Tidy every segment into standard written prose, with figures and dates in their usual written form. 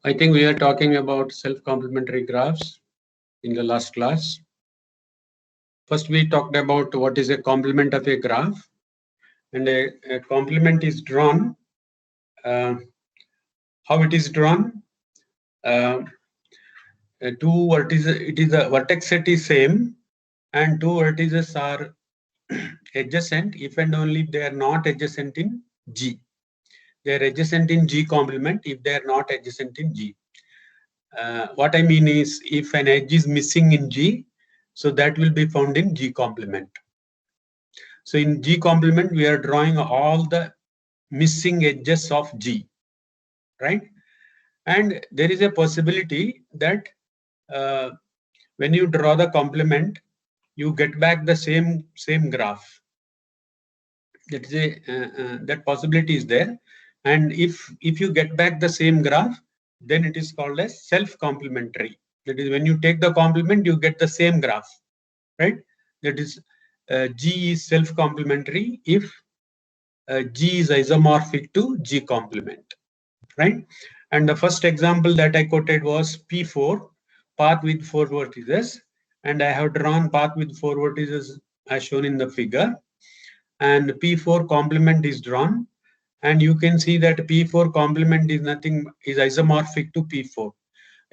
I think we are talking about self-complementary graphs in the last class. First, we talked about what is a complement of a graph, and a complement is drawn. How it is drawn? Two vertices. It is a vertex set is same, and two vertices are adjacent if and only if they are not adjacent in G. They are adjacent in G complement if they are not adjacent in G. What I mean is, if an edge is missing in G, so that will be found in G complement. So in G complement, we are drawing all the missing edges of G, right? And there is a possibility that when you draw the complement, you get back the same graph. That is that possibility is there. And if you get back the same graph, then it is called as self-complementary. That is, when you take the complement, you get the same graph, right? That is, G is self-complementary if G is isomorphic to G complement, right? And the first example that I quoted was P4, path with 4 vertices, and I have drawn path with 4 vertices as shown in the figure, and P4 complement is drawn, and you can see that P4 complement is isomorphic to P4.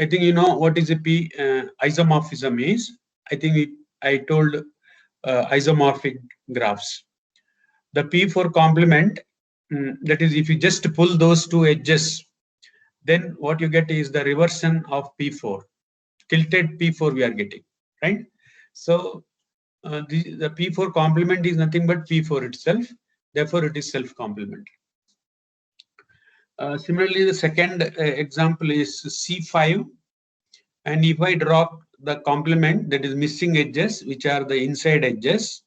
I think you know what is a isomorphism is. I think I told isomorphic graphs. The P4 complement, that is, if you just pull those two edges, then what you get is the reversion of P4, tilted P4 we are getting, right? So the P4 complement is nothing but P4 itself, therefore it is self-complementary. Similarly, the second example is C5, and if I draw the complement, that is missing edges, which are the inside edges,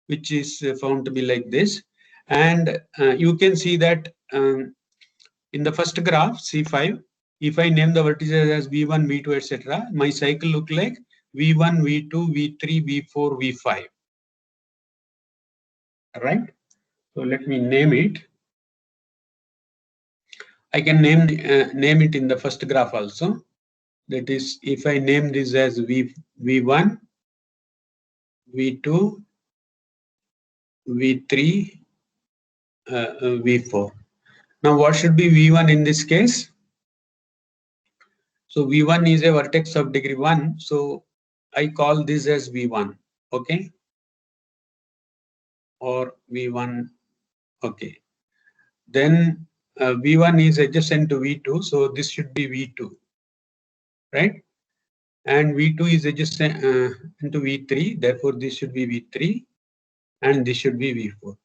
which is found to be like this, and you can see that in the first graph C5, if I name the vertices as V1, V2, etc., my cycle look like V1, V2, V3, V4, V5. Right? So let me name it. I can name it in the first graph also. That is, if I name this as V1, V2, V3, V4. Now, what should be V1 in this case? So V1 is a vertex of degree 1. So I call this as V1. Okay. Or V1. Okay. Then V1 is adjacent to V2. So this should be V2. Right. And V2 is adjacent into V3. Therefore, this should be V3. And this should be V4.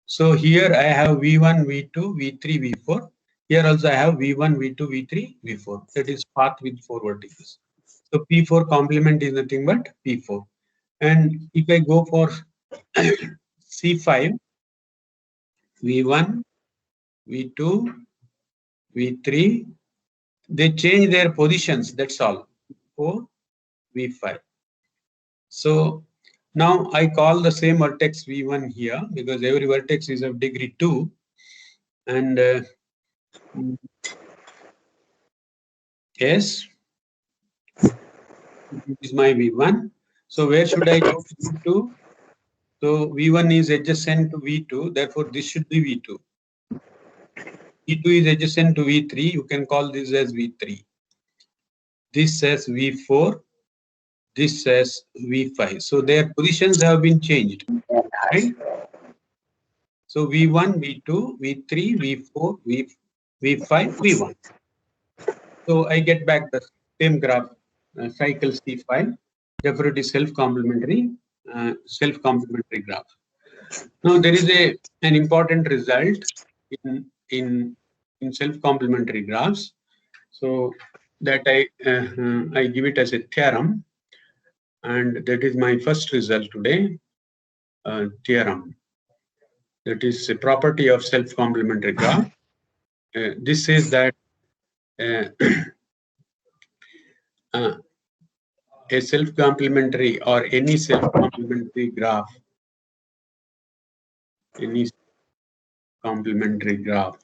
So here I have V1, V2, V3, V4. Here also I have V1, V2, V3, V4. That is path with 4 vertices. So P4 complement is nothing but P4. And if I go for C5, V1, V2, V3, they change their positions, that's all, for V5. So now I call the same vertex V1 here, because every vertex is of degree 2. And yes, this is my V1. So where should I go to? So V1 is adjacent to V2, therefore this should be V2. V2 is adjacent to V3, you can call this as V3. This says V4, this says V5. So their positions have been changed, right? So V1, V2, V3, V4, V5, V1. So I get back the same graph, cycle C5. Therefore, it is self-complementary graph. Now there is an important result in self-complementary graphs. So that I give it as a theorem, and that is my first result today. Theorem, that is a property of self-complementary graph. This says that a self-complementary or any self-complementary graph, any complementary graph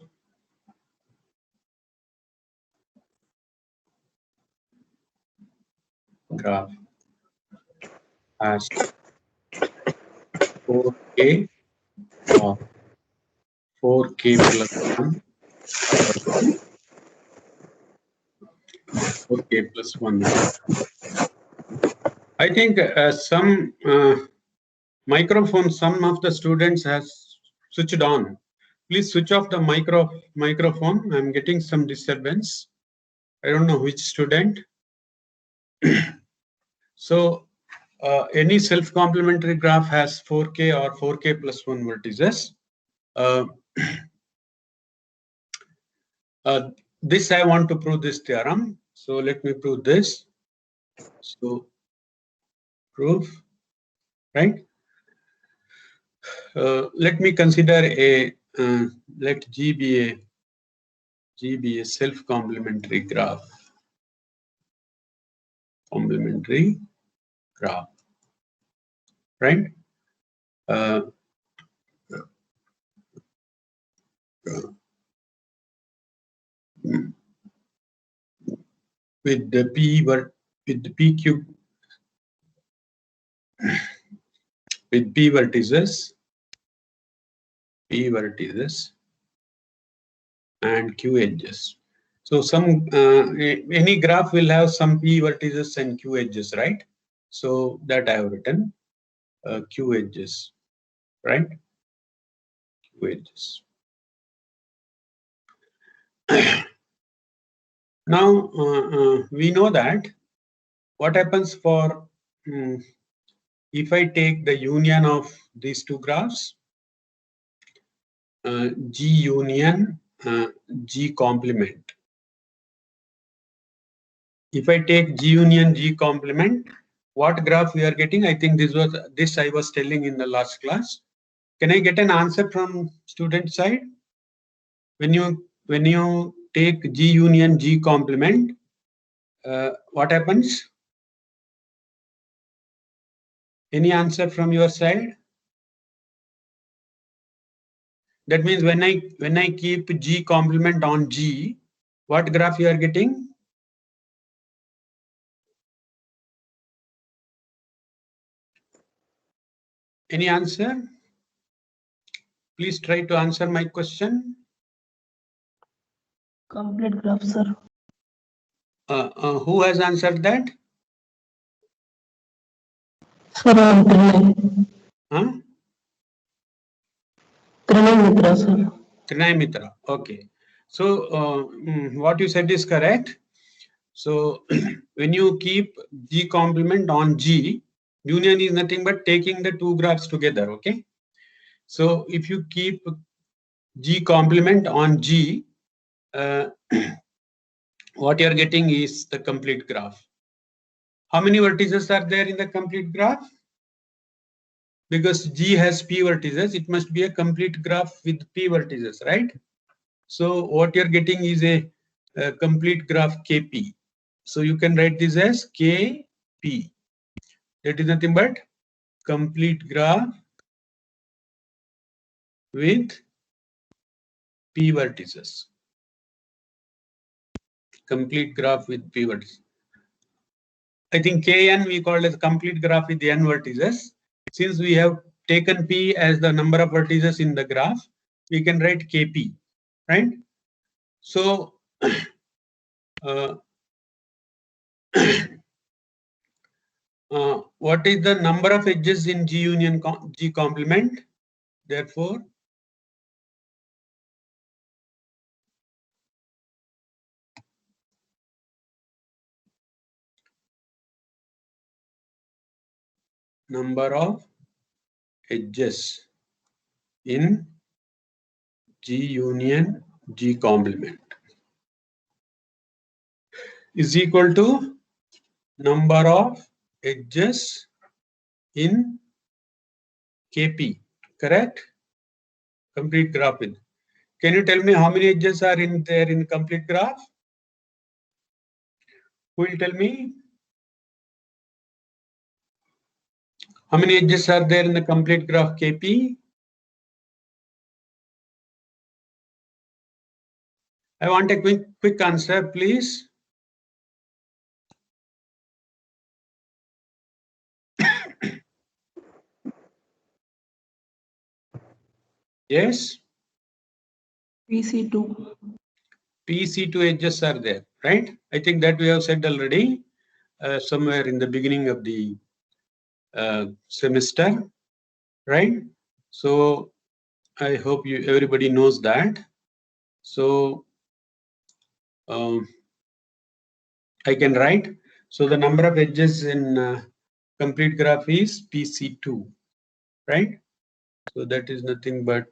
has 4k or 4k plus 1 or 4k plus 1. I think some microphone, some of the students has switched on. Please switch off the microphone. I'm getting some disturbance. I don't know which student. So any self-complementary graph has 4k or 4k plus 1 vertices. This I want to prove this theorem. So let me prove this. So proof, right? Let me consider a let G be a self-complementary graph. Complementary graph, right? With the p cube, with p vertices and q edges. So some any graph will have some p vertices and q edges, right? So that I have written q edges, right? Q edges. Now we know that what happens for if I take the union of these two graphs, G union G complement. If I take G union G complement, what graph we are getting? I think this I was telling in the last class. Can I get an answer from student side? When you take G union G complement, what happens? Any answer from your side? That means when I keep G complement on G, what graph you are getting? Any answer? Please try to answer my question. Complete graph, sir. Who has answered that? Sir, Trinay. Huh? Trinay Mitra, sir. Trinay Mitra. Okay. So what you said is correct. So when you keep G complement on G, union is nothing but taking the two graphs together. Okay. So if you keep G complement on G, what you are getting is the complete graph. How many vertices are there in the complete graph? Because G has P vertices, it must be a complete graph with P vertices, right? So what you're getting is a complete graph KP. So you can write this as KP. That is nothing but complete graph with P vertices. Complete graph with P vertices. I think Kn we call as complete graph with n vertices. Since we have taken P as the number of vertices in the graph, we can write KP, right? So what is the number of edges in G union G complement? Therefore, number of edges in G union G complement. is equal to number of edges in KP, correct? Complete graph width. Can you tell me how many edges are in there in complete graph? Who will tell me? How many edges are there in the complete graph KP? I want a quick answer, please. Yes? PC2. PC2 edges are there, right? I think that we have said already somewhere in the beginning of the semester, right? So I hope everybody knows that. So I can write. So the number of edges in complete graph is PC2, right? So that is nothing but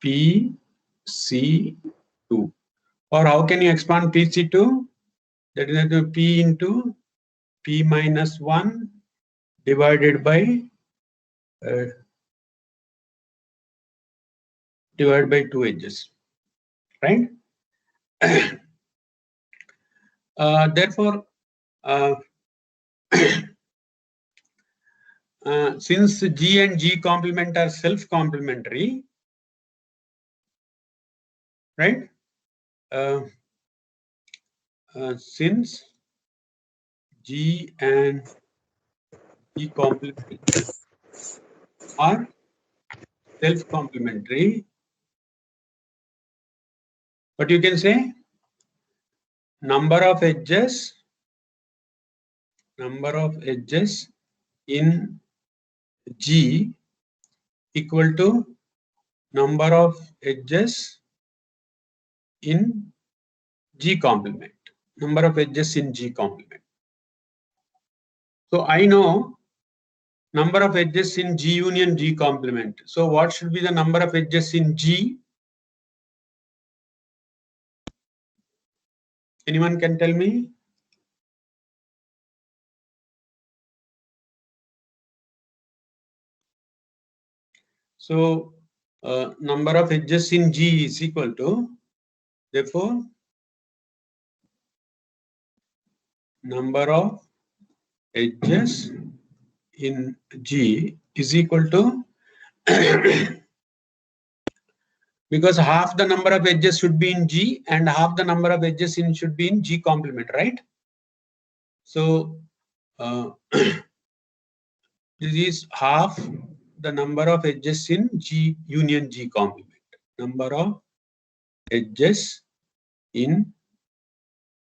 PC2. Or how can you expand PC2? That is P into P minus 1 divided by 2 edges, right? Therefore, since G and G complement are self-complementary, right? Since G and G complement are self-complementary, what you can say? Number of edges in G equal to number of edges in G complement. Number of edges in G complement. So I know number of edges in G union G complement. So what should be the number of edges in G? Anyone can tell me? So number of edges in G is equal to, therefore, number of edges in G is equal to because half the number of edges should be in G and half the number of edges in should be in G complement, right? So this is half the number of edges in G union G complement. Number of edges in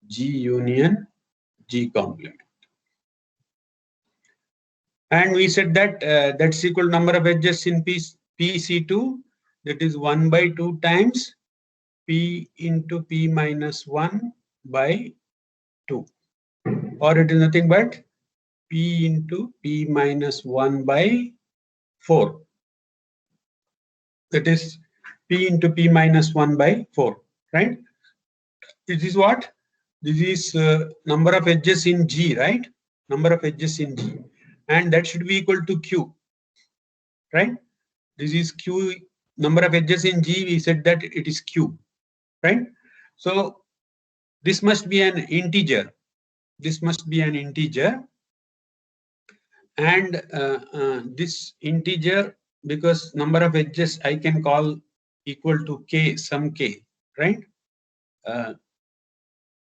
G union G complement. And we said that that's equal to number of edges in PC2, that is 1 by 2 times P into P minus 1 by 2. Or it is nothing but P into P minus 1 by 4. That is P into P minus 1 by 4, right? This is what? This is number of edges in G, right? Number of edges in G. And that should be equal to Q, right? This is Q, number of edges in G, we said that it is Q, right? So this must be an integer. This must be an integer. And this integer, because number of edges I can call equal to K, some K, right?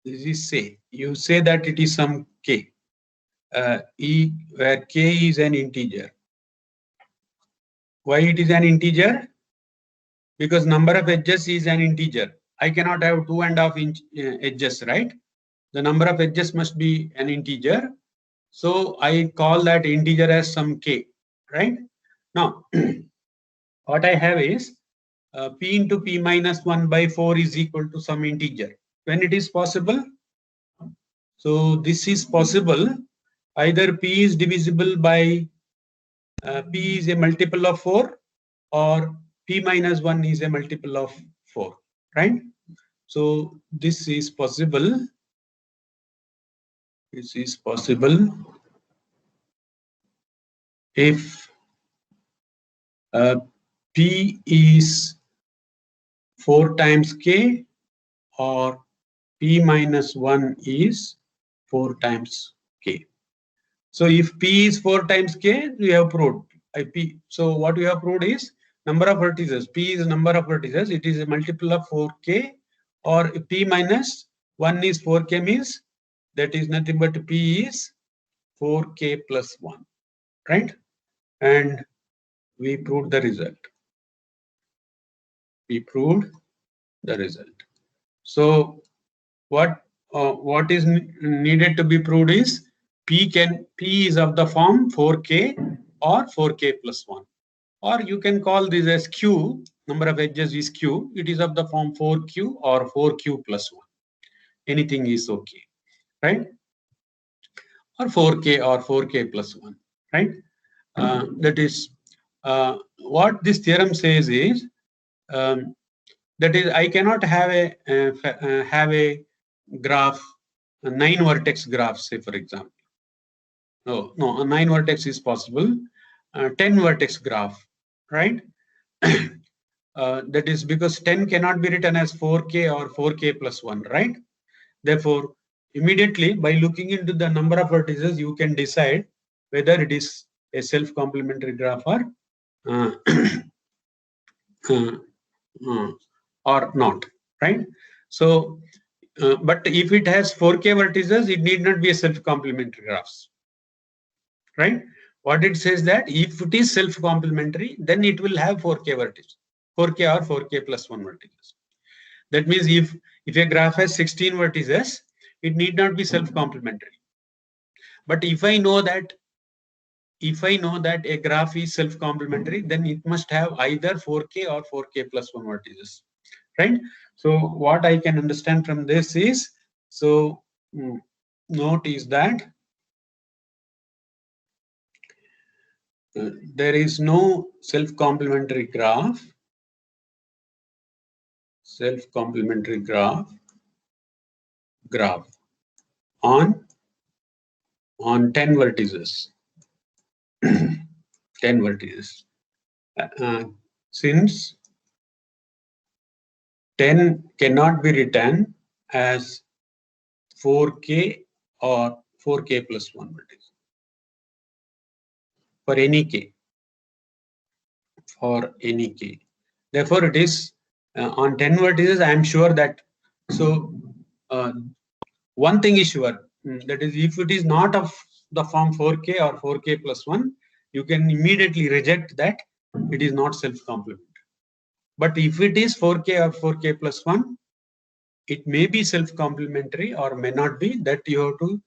This is say, you say that it is some K, where K is an integer. Why it is an integer? Because number of edges is an integer. I cannot have 2.5 edges, right? The number of edges must be an integer. So I call that integer as some K, right? Now, what I have is P into P minus 1 by 4 is equal to some integer. When it is possible? So this is possible. Either P is divisible by P is a multiple of 4 or P minus 1 is a multiple of 4, right? So this is possible. This is possible if P is 4 times K or P minus 1 is 4 times K. So if P is 4 times K, we have proved IP. So what we have proved is number of vertices. P is number of vertices. It is a multiple of 4K, or P minus 1 is 4K, means that is nothing but P is 4K plus 1, right? And we proved the result. We proved the result. So what is needed to be proved is P is of the form 4K or 4K plus 1, or you can call this as Q. Number of edges is Q. It is of the form 4Q or 4Q plus 1. Anything is okay, right? Or 4K or 4K plus 1, right? That is what this theorem says is that is I cannot have a graph, a 9 vertex graph, say for example. No, a 9 vertex is possible. 10 vertex graph, right? That is because 10 cannot be written as 4K or 4K plus 1, right? Therefore, immediately by looking into the number of vertices, you can decide whether it is a self-complementary graph or or not, right? So, but if it has 4K vertices, it need not be a self-complementary graphs, right? What it says that if it is self-complementary, then it will have 4K vertices, 4K or 4K plus 1 vertices. That means if a graph has 16 vertices, it need not be self-complementary. But if I know that a graph is self-complementary, then it must have either 4K or 4K plus 1 vertices, right? So what I can understand from this is, so note is that there is no self-complementary graph on 10 vertices. 10 vertices. Since 10 cannot be written as 4K or 4K plus 1 vertex for any K. Therefore, it is on 10 vertices. I am sure that. So one thing is sure, that is, if it is not of the form 4K or 4K plus 1, you can immediately reject that it is not self-complementary. But if it is 4K or 4K plus 1, it may be self-complementary or may not be. That you have to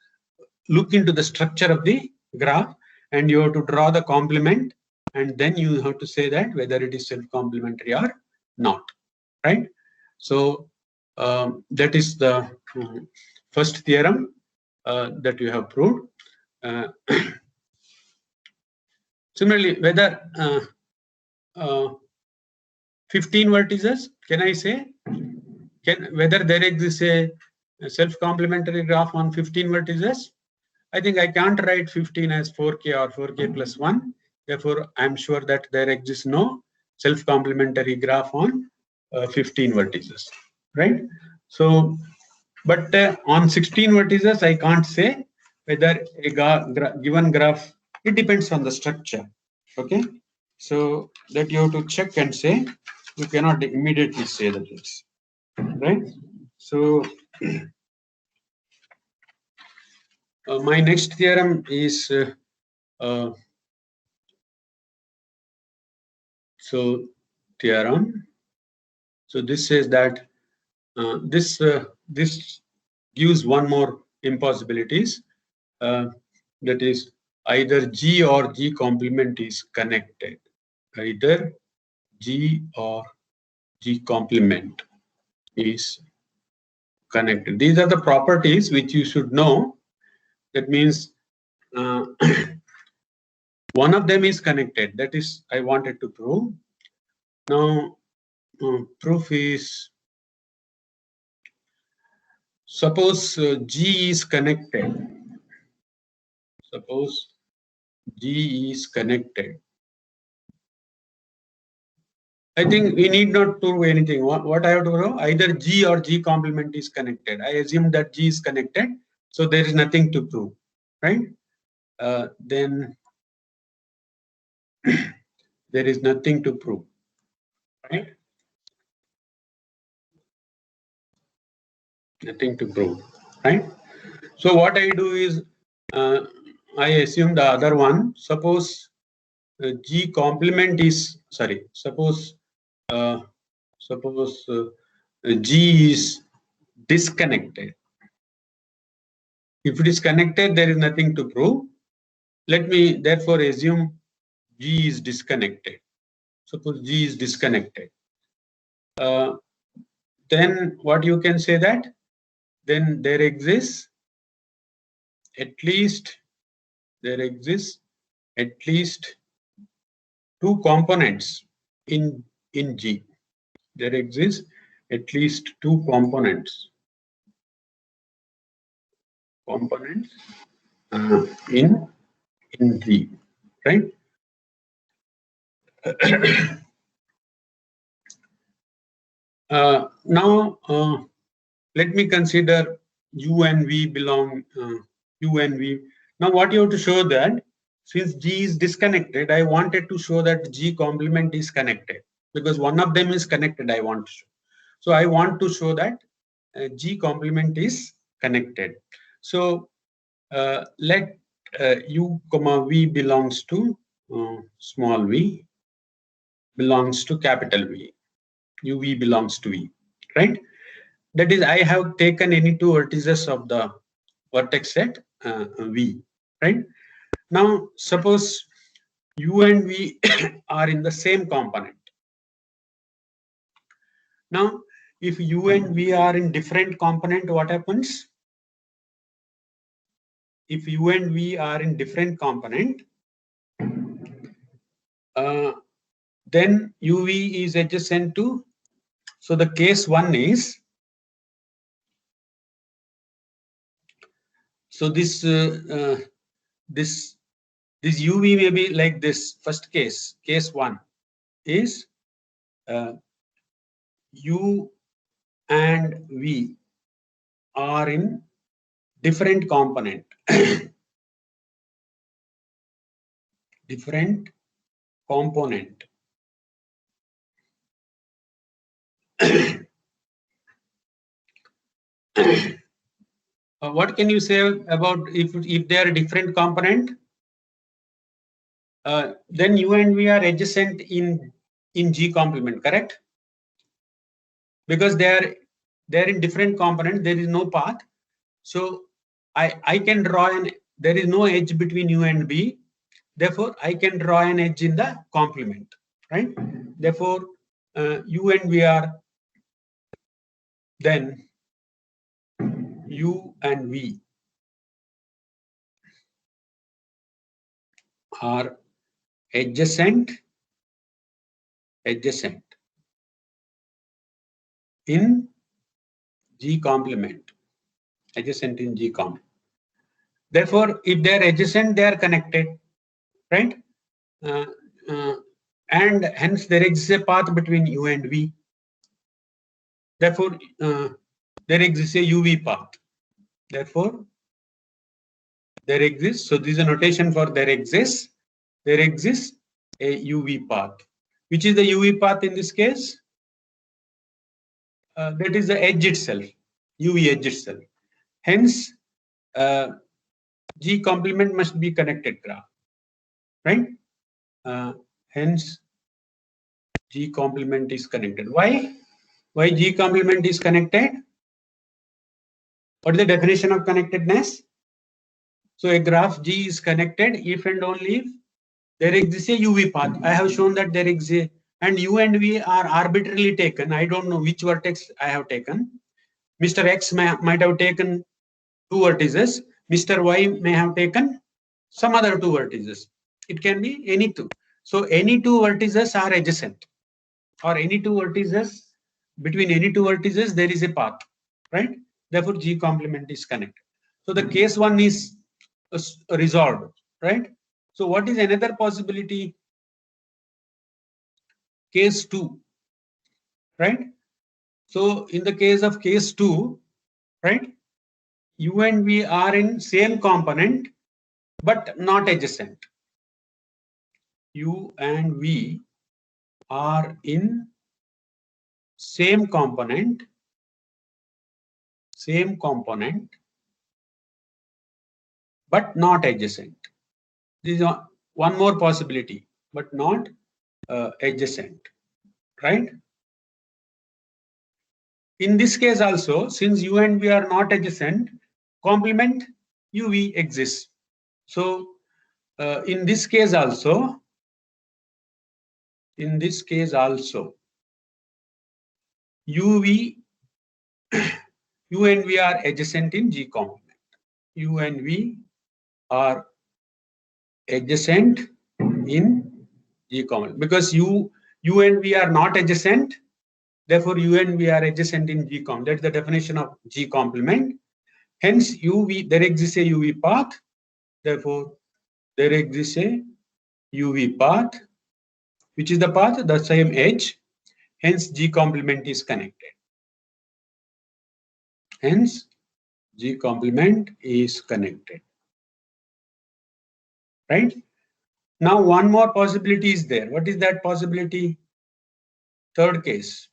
look into the structure of the graph and you have to draw the complement, and then you have to say that whether it is self-complementary or not, right? So that is the first theorem that you have proved. Similarly, whether 15 vertices, can I say, whether there exists a self-complementary graph on 15 vertices? I think I can't write 15 as 4K or 4K plus 1. Therefore, I'm sure that there exists no self-complementary graph on 15 vertices, right? So, but on 16 vertices, I can't say whether a given graph, it depends on the structure, okay? So that you have to check and say, you cannot immediately say that it's, right? So my next theorem is so theorem. So this says that this gives one more impossibilities, that is either G or G complement is connected. Either G or G complement is connected. These are the properties which you should know. That means one of them is connected. That is I wanted to prove. Now proof is, suppose G is connected. Suppose G is connected. I think we need not prove anything. What I have to prove? Either G or G complement is connected. I assume that G is connected, so there is nothing to prove, right? Then there is nothing to prove, right? Nothing to prove, right? So what I do is I assume the other one. Suppose G complement is, sorry, suppose G is disconnected. If it is connected, there is nothing to prove. Let me therefore assume G is disconnected. Suppose G is disconnected. Then what you can say that? Then there exists at least two components in G. There exists at least two components in G, right? Now let me consider U and V belong U and V. Now what you have to show that since G is disconnected, I wanted to show that G complement is connected because one of them is connected. I want to show. So I want to show that G complement is connected. So let U comma V belongs to small v belongs to capital V. UV belongs to V, right? That is, I have taken any two vertices of the vertex set V, right? Now, suppose U and V are in the same component. Now, if U and V are in different component, what happens? If U and V are in different component, then UV is adjacent to, so the case one is, so this UV may be like this. First case one is U and V are in different component. Different component. What can you say about if they are different component? Then U and V are adjacent in G complement, correct? Because they are in different component, there is no path. So I can draw there is no edge between U and V. Therefore, I can draw an edge in the complement, right? Therefore, U and V are then U and V are adjacent in G complement, adjacent in G comp. Therefore, if they are adjacent, they are connected, right? And hence there exists a path between U and V. Therefore, there exists a UV path. Therefore, there exists. So this is a notation for there exists a UV path. Which is the UV path in this case? That is the edge itself, UV edge itself. Hence, G complement must be connected graph, right? Hence, G complement is connected. Why? Why G complement is connected? What is the definition of connectedness? So a graph G is connected if and only if there exists a UV path. I have shown that there exists, and U and V are arbitrarily taken. I don't know which vertex I have taken. Mr. X might have taken two vertices. Mr. Y may have taken some other two vertices. It can be any two. So any two vertices are adjacent, or any two vertices, between any two vertices there is a path, right? Therefore G complement is connected. So the case one is resolved, right? So what is another possibility? Case 2, right? So in the case of case 2, right, U and V are in same component but not adjacent. U and V are in same component but not adjacent. This is one more possibility, but not adjacent, right? In this case also, since U and V are not adjacent, complement UV exists. So in this case also, UV, U and V are adjacent in G complement. U and V are adjacent in G complement, because U and V are not adjacent. Therefore, U and V are adjacent in G complement. That's the definition of G complement. Hence, UV, there exists a UV path. Therefore, there exists a UV path. Which is the path? The same edge. Hence, G complement is connected. Hence, G complement is connected. Right? Now, one more possibility is there. What is that possibility? Third case.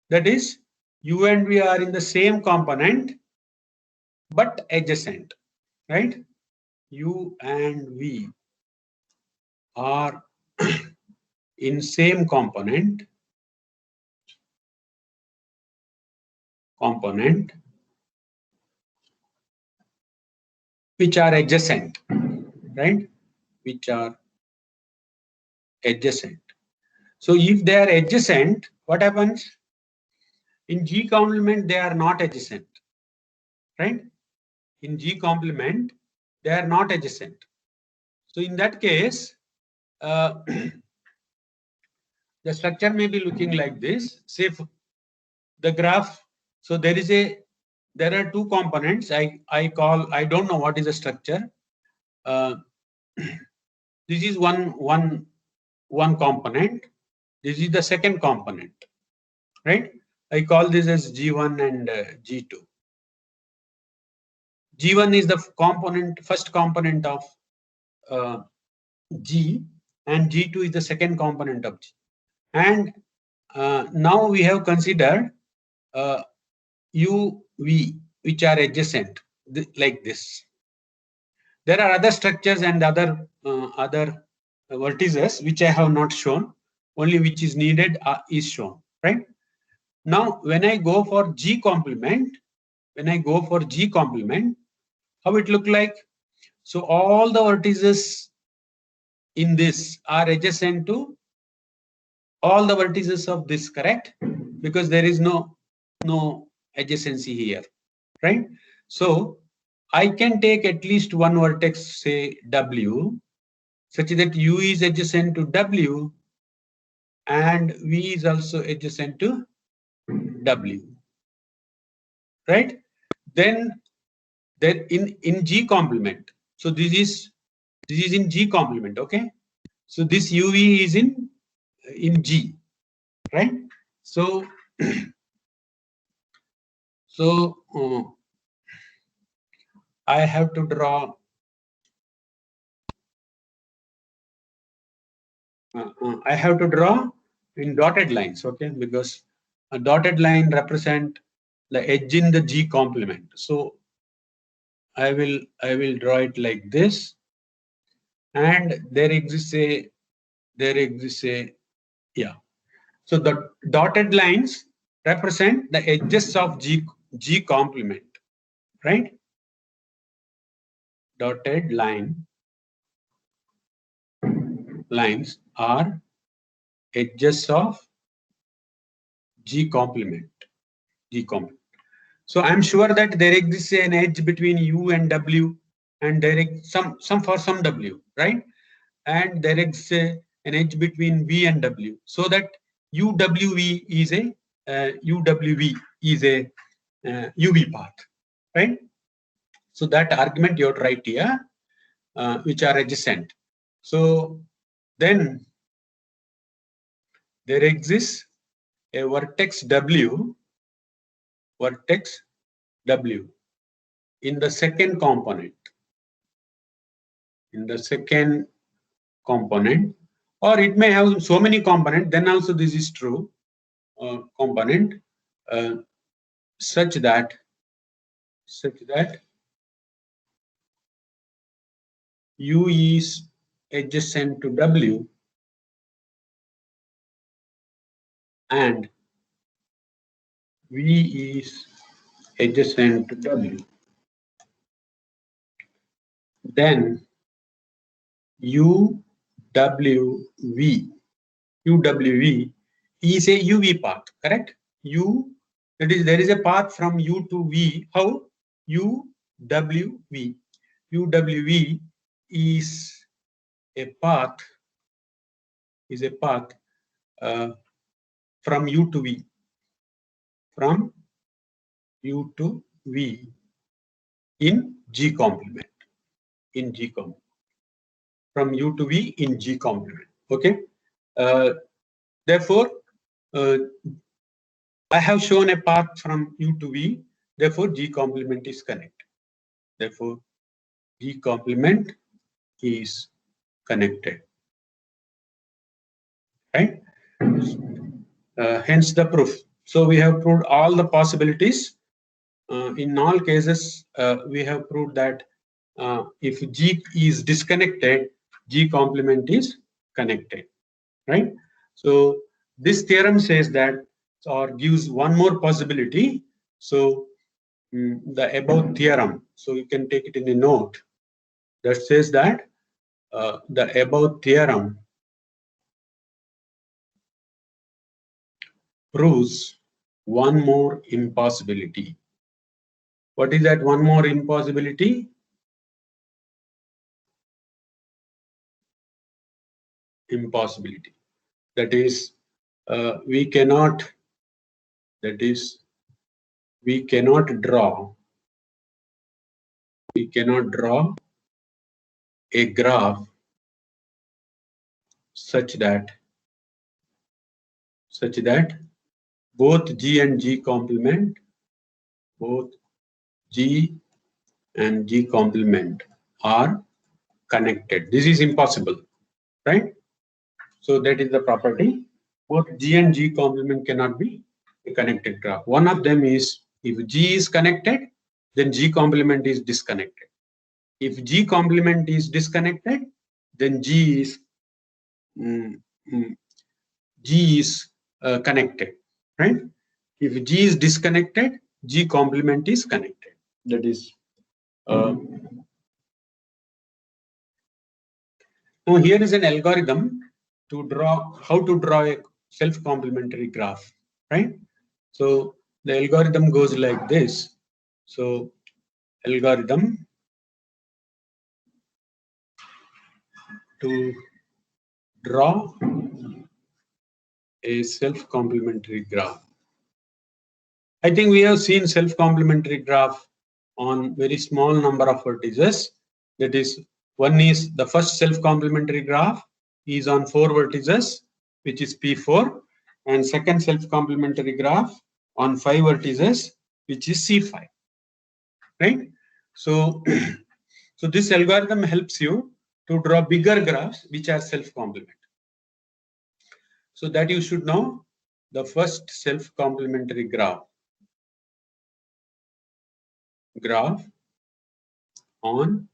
That is, U and V are in the same component but adjacent. Right? U and V are in same component which are adjacent, right? Which are adjacent. So if they are adjacent, what happens? In G complement, they are not adjacent, right? In G complement, they are not adjacent. So in that case, the structure may be looking like this. Say the graph. So there are two components. I don't know what is the structure. This is one component. This is the second component, right? I call this as G1 and G2. G1 is the first component of G, and G2 is the second component of G. And now we have considered U, V, which are adjacent, like this. There are other structures and other vertices which I have not shown. Only which is needed is shown, right? Now, when I go for G complement, how it look like? So all the vertices in this are adjacent to all the vertices of this, correct? Because there is no adjacency here, right? So I can take at least one vertex, say W, such that U is adjacent to W and V is also adjacent to W, right? Then in G complement, so this is in G complement, okay? So this UV is in G, right? So I have to draw in dotted lines, okay? Because a dotted line represent the edge in the G complement. So I will draw it like this, and there exists a yeah. So the dotted lines represent the edges of G complement, right? Dotted lines are edges of G complement. So I'm sure that there exists an edge between U and W. and there is some for some W, right? And there is an edge between V and W, so that UWV is a UWV is a UV path, right? So that argument you have to write here, which are adjacent. So then there exists a vertex W in the second component. Or it may have so many components, then also this is true, component such that U is adjacent to W and V is adjacent to W. Then UWV is a UV path, correct? That is, there is a path from U to V. How? UWV. UWV is a path from U to V. From U to V in G complement. From U to V in G complement. Okay. Therefore, I have shown a path from U to V. Therefore, G complement is connected. Therefore, G complement is connected. Right? Hence the proof. So we have proved all the possibilities. In all cases, we have proved that if G is disconnected, G complement is connected. Right? So this theorem says that, or gives one more possibility. So the above theorem, so you can take it in a note, that says that the above theorem proves one more impossibility. What is that one more impossibility? That is, we cannot draw a graph such that both G and G complement are connected. This is impossible, right? So that is the property. Both G and G complement cannot be a connected graph. One of them is, if G is connected, then G complement is disconnected. If G complement is disconnected, then G is connected, right? If G is disconnected, G complement is connected. That is. Now here is an algorithm to draw how to draw a self-complementary graph, right? So the algorithm goes like this. So algorithm to draw a self-complementary graph. I think we have seen self-complementary graph on very small number of vertices. That is, one is the first self-complementary graph is on 4 vertices, which is P4, and second self-complementary graph on 5 vertices, which is C5. Right? So, so this algorithm helps you to draw bigger graphs which are self-complementary. So that you should know the first self-complementary graph on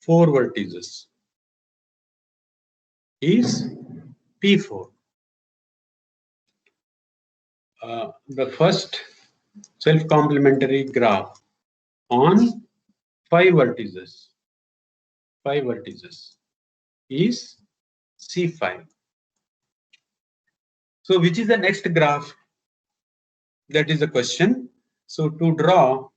4 vertices is P4. The first self-complementary graph on 5 vertices is C5. So which is the next graph? That is the question. So to draw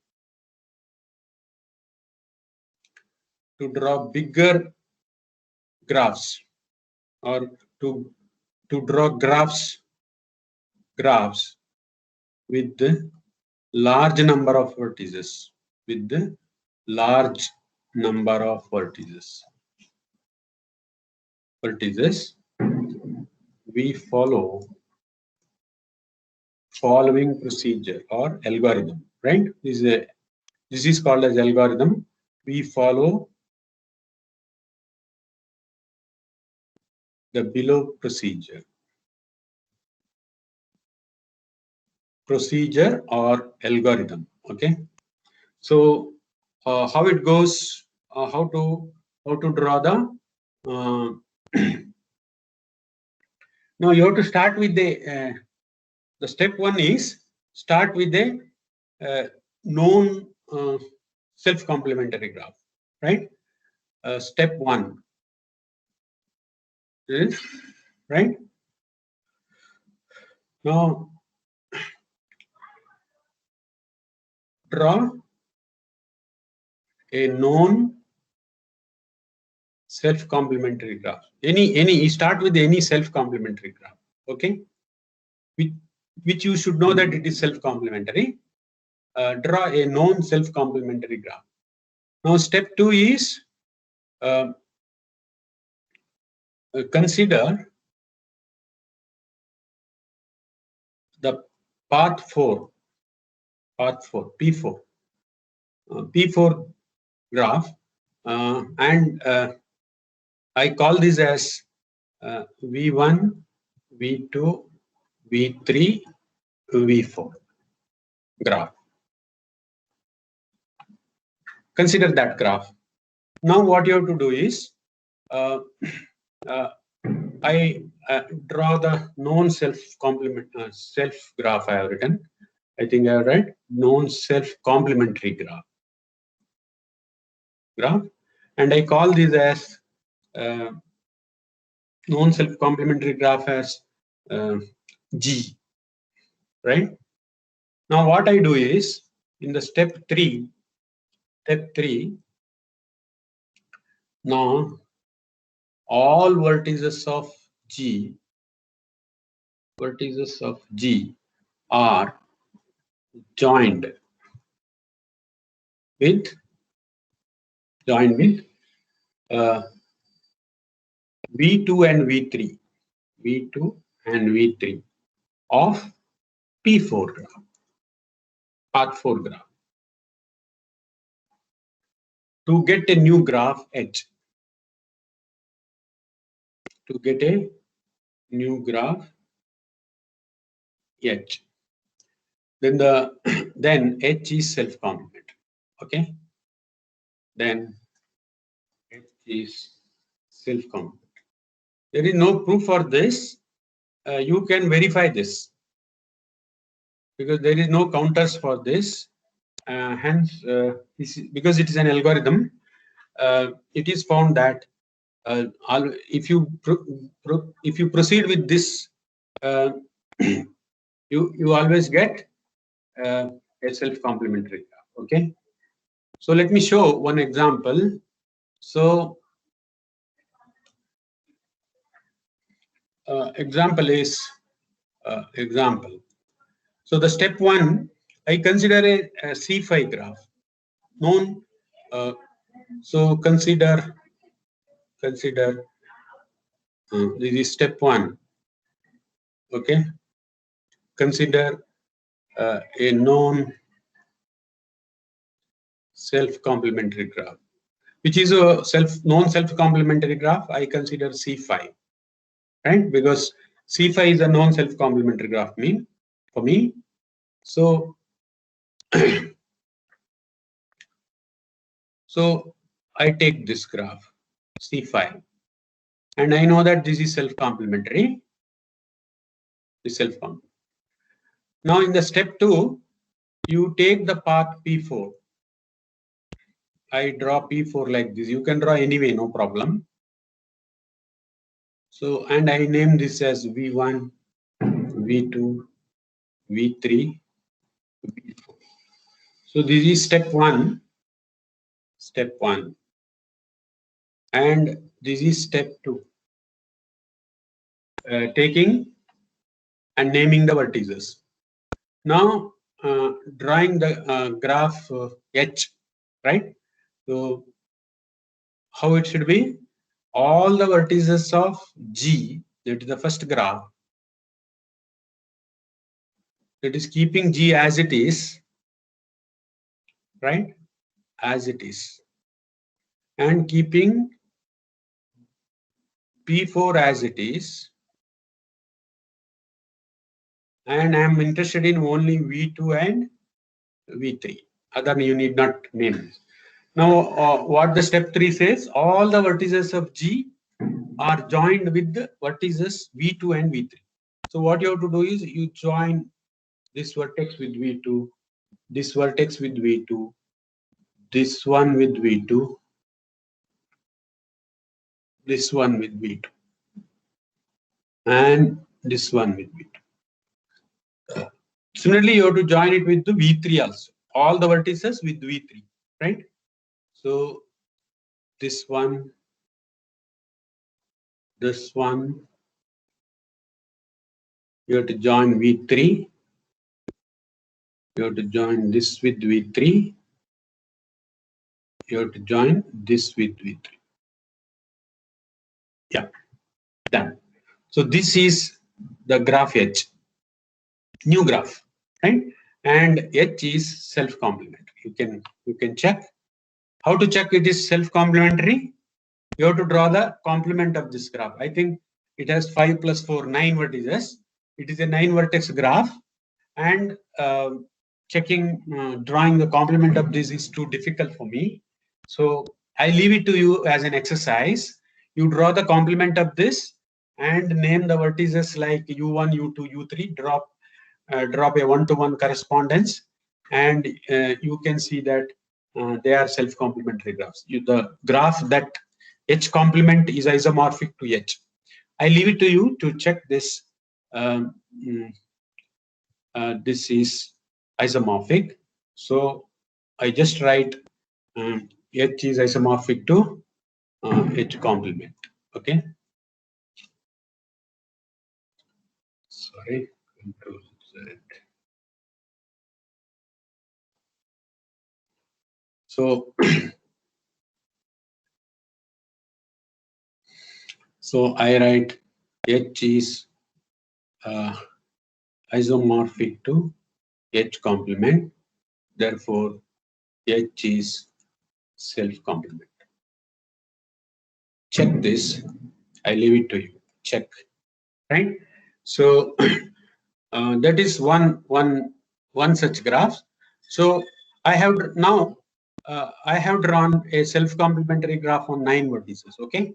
to draw bigger graphs, or to draw graphs with the large number of vertices, we follow following procedure or algorithm, right? This is called as algorithm. We follow the below procedure or algorithm. Okay, so how it goes, how to draw the now you have to start with the step one is start with the known self-complementary graph, right? Step one is, right? Now draw a known self-complementary graph. You start with any self-complementary graph, okay? Which you should know that it is self-complementary. Draw a known self-complementary graph. Now step two is consider the path 4, P4 graph, and I call this as V1, V2, V3, V4 graph. Consider that graph. Now what you have to do is I draw the known self graph I have written. I think I have written known self-complementary graph, and I call this as known self-complementary graph as G, right? Now what I do is in the step 3, now all vertices of G are joined with V2 and V3 of P4 graph, path 4 graph, to get a new graph H. To get a new graph H, then H is self-complementary. Okay, then H is self-complementary. There is no proof for this. You can verify this because there is no counters for this. Hence, because it is an algorithm, it is found that if you proceed with this, you always get a self-complementary graph. Okay, so let me show one example. So example is example. So the step 1, I consider a C5 graph known. So consider this is step 1. Okay, consider a known self-complementary graph, which is a known self-complementary graph. I consider C5, right? Because C5 is a known self-complementary graph for me. So so I take this graph C5, and I know that this is self-complementary. Now in the step 2, you take the path P4. I draw P4 like this. You can draw anyway, no problem. So, and I name this as V1, V2, V3, V4. So this is step 1. And this is step 2. Taking and naming the vertices. Now drawing the graph H, right? So how it should be? All the vertices of G, that is the first graph, that is keeping G as it is, right? As it is. And keeping P4 as it is. And I am interested in only V2 and V3. Other you need not name. Now, what the step 3 says, all the vertices of G are joined with the vertices V2 and V3. So what you have to do is you join this vertex with V2, this vertex with V2, this one with V2, this one with V2, and this one with V2. Similarly, you have to join it with the V3 also. All the vertices with V3, right? So this one, you have to join V3. You have to join this with V3. You have to join this with V3. Yeah, done. So this is the graph H, new graph, right? And H is self-complementary. You can check. How to check it is self-complementary? You have to draw the complement of this graph. I think it has 5 plus 4, 9 vertices. It is a 9 vertex graph, and drawing the complement of this is too difficult for me. So I leave it to you as an exercise. You draw the complement of this and name the vertices like U1, U2, U3. Drop a one-to-one correspondence, and you can see that they are self-complementary graphs. The graph that H complement is isomorphic to H. I leave it to you to check this. This is isomorphic. So I just write H is isomorphic to H complement. Okay. Sorry. Control Z. So so I write H is isomorphic to H complement. Therefore, H is self-complement. Check this. I leave it to you. Check. Right. So that is one such graph. So I have now I have drawn a self-complementary graph on 9 vertices. Okay,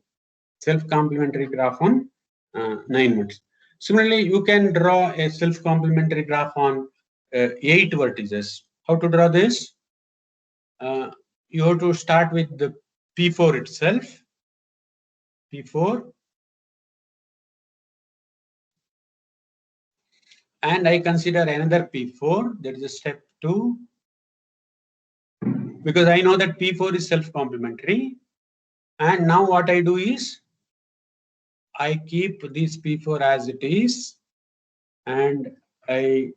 self-complementary graph on 9 vertices. Similarly, you can draw a self-complementary graph on 8 vertices. How to draw this? You have to start with the P4 itself. P4. And I consider another P4, that is a step 2, because I know that P4 is self-complementary. And now what I do is I keep this P4 as it is, and I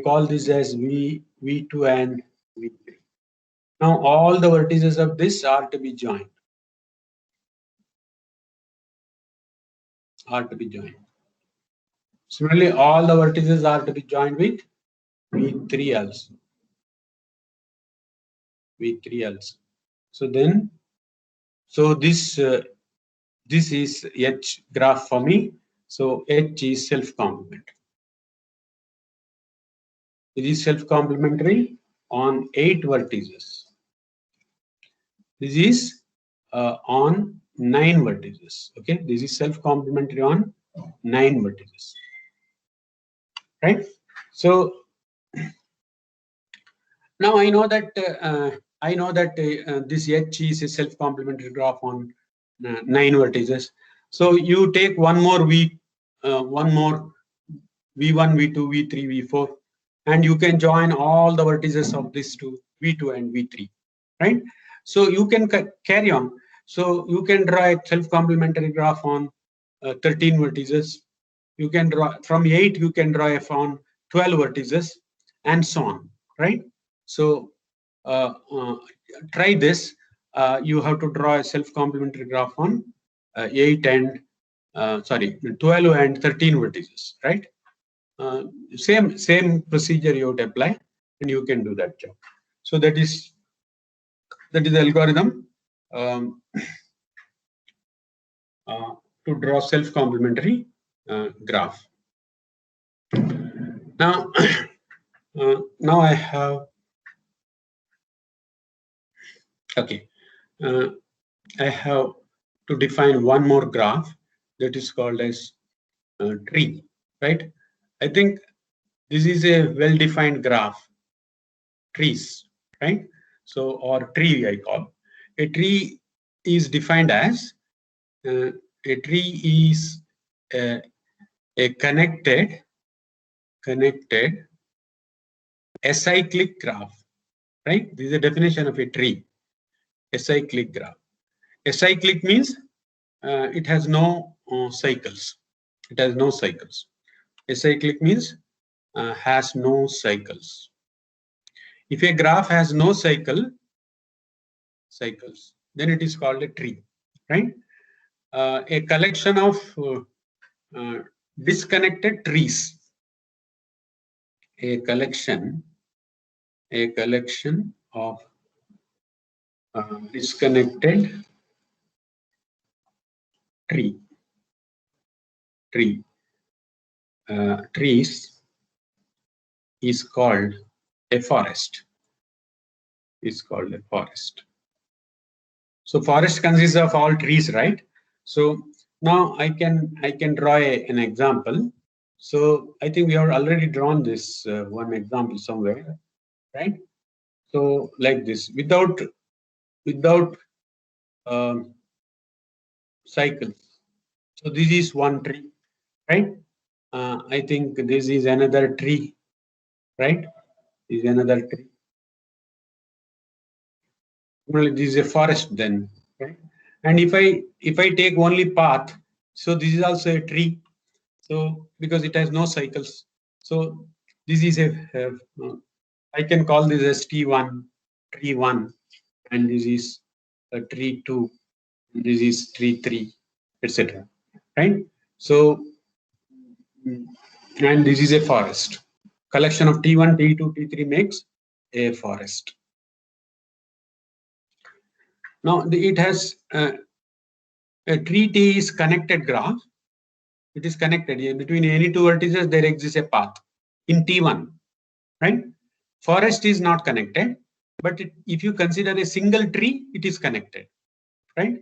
call this as V2 and V3. Now all the vertices of this are to be joined. Similarly, all the vertices are to be joined with V3 also. So this is H graph for me. So H is self-complementary. It is self-complementary on 8 vertices. This is on 9 vertices. Okay, this is self-complementary on 9 vertices. Right. So now I know that this H is a self-complementary graph on 9 vertices. So you take one more V1, V2, V3, V4, and you can join all the vertices of this to V2 and V3, right? So you can carry on. So you can draw a self-complementary graph on 13 vertices. You can draw from 8, you can draw on 12 vertices, and so on, right? So try this. You have to draw a self-complementary graph on 8 and 12 and 13 vertices, right? Same procedure you would apply, and you can do that job. So that is the algorithm to draw self-complementary graph. Now, now I have I have to define one more graph that is called as tree, right? I think this is a well-defined graph, trees, right? So, or tree I call. A tree is defined as a tree is a connected acyclic graph, right? This is the definition of a tree, acyclic graph. Acyclic means it has no cycles. It has no cycles. Acyclic means has no cycles. If a graph has no cycles, then it is called a tree, right? A collection of disconnected trees. A collection of disconnected trees is called a forest. So forest consists of all trees, right? So now I can draw an example. So I think we have already drawn this one example somewhere, right? So like this, without cycles. So this is one tree, right? I think this is another tree, right? This is another tree. Well, this is a forest then, right? And if I take only path, so this is also a tree. So because it has no cycles, so this is I can call this as T1, tree 1, and this is a tree 2, this is tree 3, etc. Right? So and this is a forest. Collection of T1, T2, T3 makes a forest. Now it has a tree T is connected graph. It is connected between any two vertices. There exists a path in T1, right? Forest is not connected, but if you consider a single tree, it is connected, right?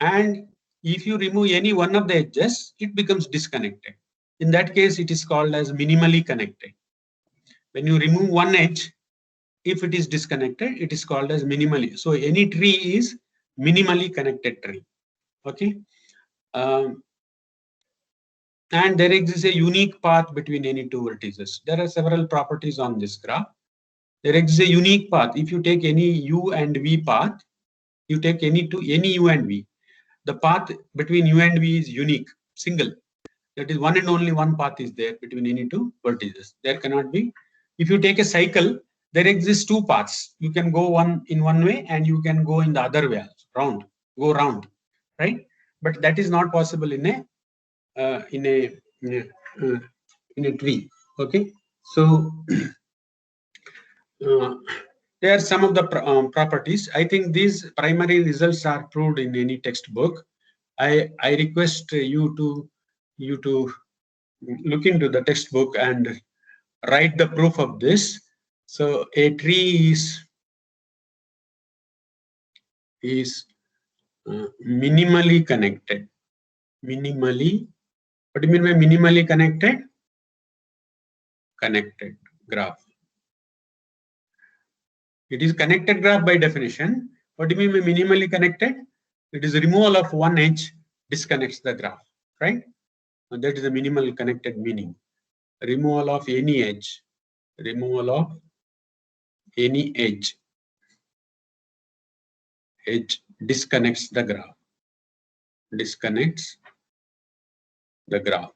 And if you remove any one of the edges, it becomes disconnected. In that case, it is called as minimally connected. When you remove one edge, if it is disconnected, it is called as minimally. So any tree is minimally connected tree. Okay. And there exists a unique path between any two vertices. There are several properties on this graph. There exists a unique path. If you take any u and v path, you take any u and v. The path between u and v is unique, single. That is one and only one path is there between any two vertices. There cannot be. If you take a cycle, there exists two paths. You can go one in one way and you can go in the other way, go round, right? But that is not possible in a tree. Okay, so there are some of the properties. I think these primary results are proved in any textbook. I request you to look into the textbook and write the proof of this. So a tree is minimally connected. What do you mean by minimally connected? Connected graph. It is connected graph by definition. What do you mean by minimally connected? It is removal of one edge disconnects the graph, right? And that is the minimal connected meaning. Removal of any edge. Removal of any edge edge disconnects the graph. Disconnects the graph,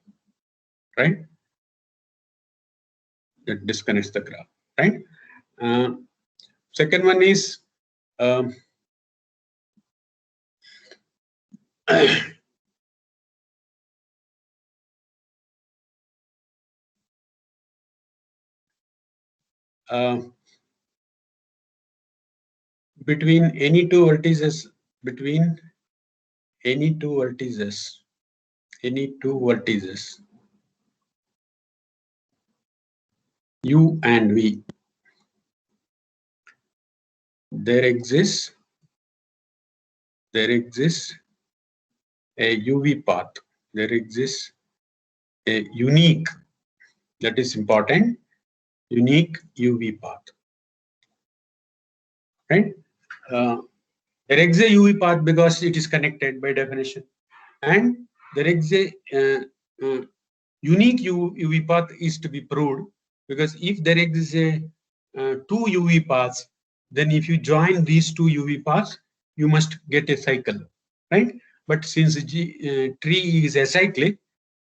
right? That disconnects the graph, right? Second one is between any two vertices, U and V, there exists a UV path. There exists a unique, that is important, unique UV path, right? There exists a UV path because it is connected by definition, and there exists a unique UV path is to be proved, because if there exists a two UV paths, then if you join these two UV paths, you must get a cycle, right? But since tree is acyclic,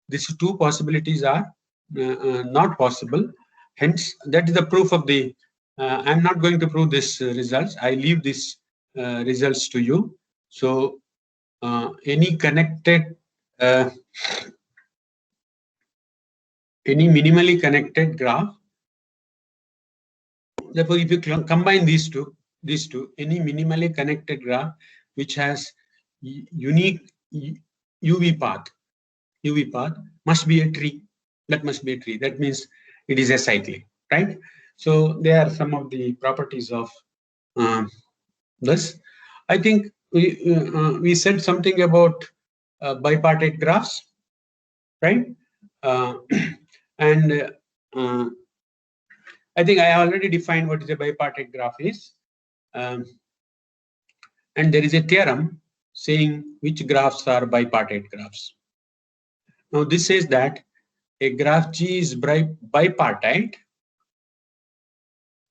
these two possibilities are not possible. Hence, that is the proof of the. I'm not going to prove this results. I leave these results to you. So, any connected, any minimally connected graph. Therefore, if you combine these two, any minimally connected graph which has unique UV path must be a tree. That must be a tree. That means it is acyclic, right? So there are some of the properties of this. I think we said something about bipartite graphs, right? And I think I already defined what is a bipartite graph is. And there is a theorem saying which graphs are bipartite graphs. Now this says that a graph G is bipartite.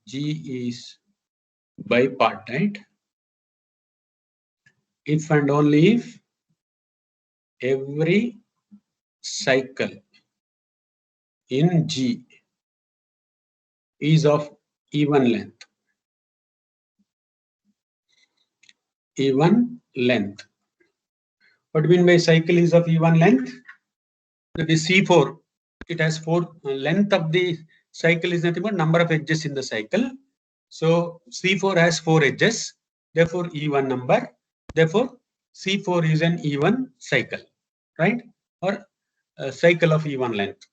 G is bipartite if and only if every cycle in G is of even length. Even length. What do you mean by cycle is of even length? That is C4. It has four. Length of the cycle is nothing but number of edges in the cycle. So C4 has 4 edges. Therefore, even number. Therefore, C4 is an even cycle, right? Or a cycle of even length.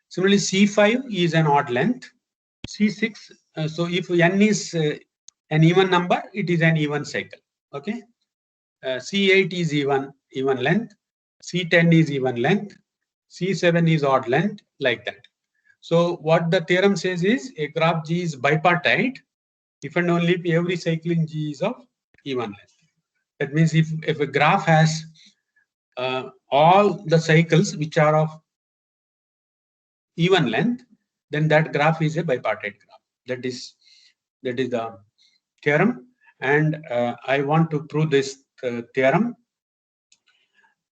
Similarly, C5 is an odd length. C6. So if n is an even number, it is an even cycle. Okay. C8 is even length. C10 is even length. C7 is odd length, like that. So what the theorem says is a graph G is bipartite if and only if every cycle in G is of even length. That means if a graph has all the cycles which are of even length, then that graph is a bipartite graph. That is the theorem, and I want to prove this theorem.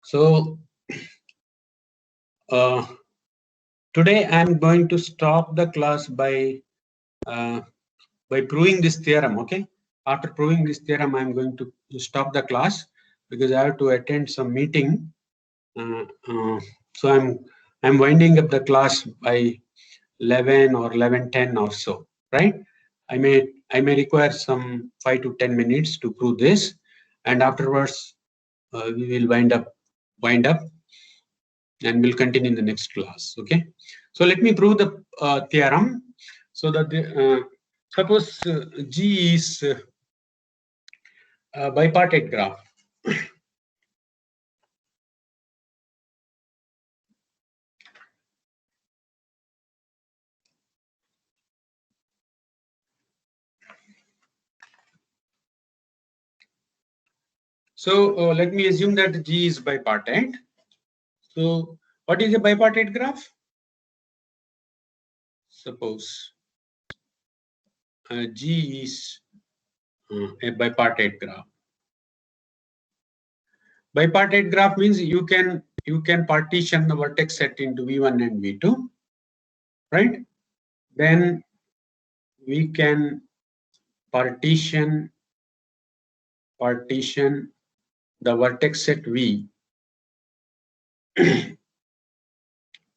So today I am going to stop the class by proving this theorem. Okay. After proving this theorem, I am going to stop the class because I have to attend some meeting. So I'm winding up the class by 11 or 11:10 or so, right? I may require some 5 to 10 minutes to prove this, and afterwards we will wind up, and we'll continue in the next class. Okay. So let me prove the theorem. So that the suppose G is a bipartite graph. So let me assume that G is bipartite. So what is a bipartite graph? Suppose G is a bipartite graph. Bipartite graph means you can partition the vertex set into V1 and V2, right? Then we can partition the vertex set V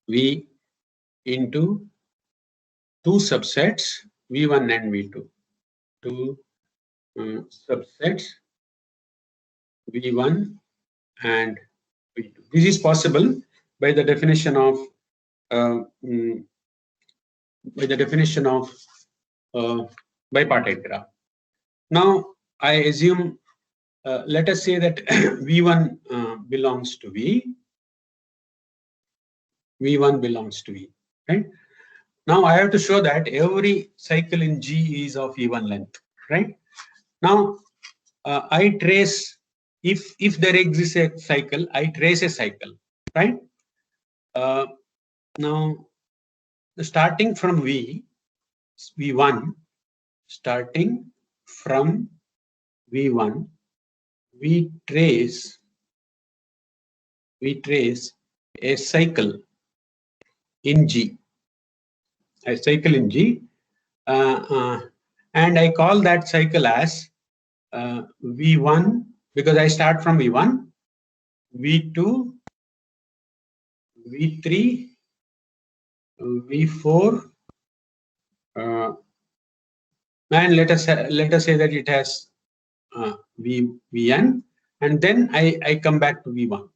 V into two subsets V1 and V2. Two subsets V1 and V2. This is possible by the definition of bipartite graph. Now I assume, let us say that V1 belongs to V. V1 belongs to V, right? Now I have to show that every cycle in G is of even length, right? Now I trace, if there exists a cycle, I trace a cycle, right? Now starting from V1, starting from V1, we trace a cycle in G, and I call that cycle as V1, because I start from V1, V2, V3, V4, and let us say that it has Vn, and then I come back to V1.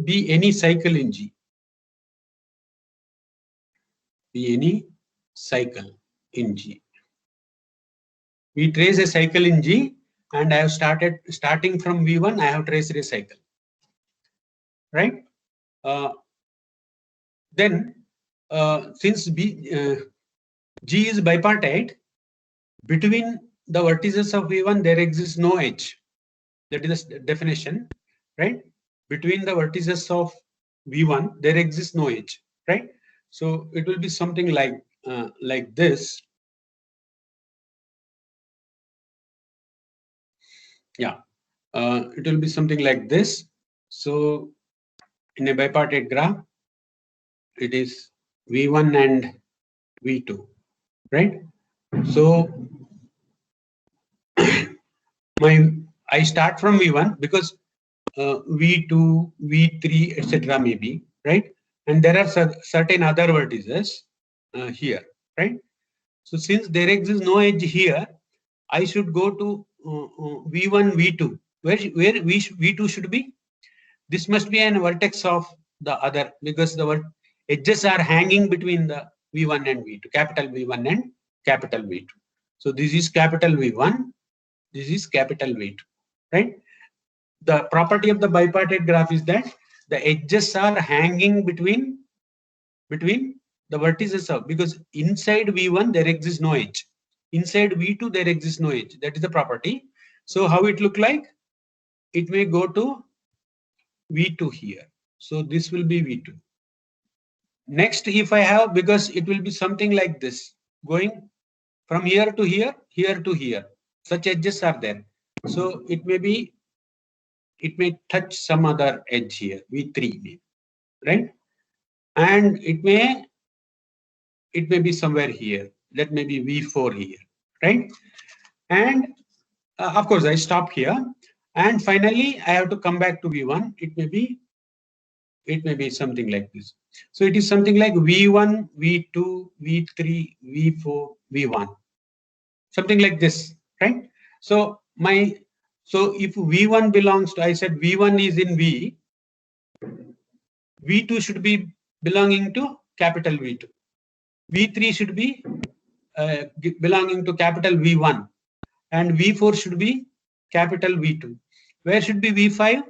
Be any cycle in G. Be any cycle in G. We trace a cycle in G, and I have starting from V1, I have traced a cycle, right? Then since G is bipartite, between the vertices of V1 there exists no edge. That is the definition, right? Between the vertices of V1 there exists no edge, right? So it will be something like this. Yeah, it will be something like this. So in a bipartite graph, it is V1 and V2, right? So I start from V1 because V2, V3, etc. maybe, right? And there are certain other vertices here, right? So since there exists no edge here, I should go to V1, V2. Where V2 should be? This must be an vertex of the other, because the edges are hanging between the V1 and V2, capital V1 and capital V2. So this is capital V1, this is capital V2, right? The property of the bipartite graph is that the edges are hanging between the vertices of, because inside V1 there exists no edge, inside V2 there exists no edge. That is the property. So how it look like? It may go to V2 here. So this will be V2. Next, if I have, because it will be something like this, going from here to here, here to here. Such edges are there. So it may touch some other edge here, V3, right? And it may be somewhere here. That may be V4 here, right? And of course, I stop here. And finally, I have to come back to V1. It may be something like this. So it is something like V1, V2, V3, V4, V1. Something like this, right? So if V1 belongs to, I said V1 is in V, V2 should be belonging to capital V2. V3 should be belonging to capital V1, and V4 should be capital V2. Where should be V5?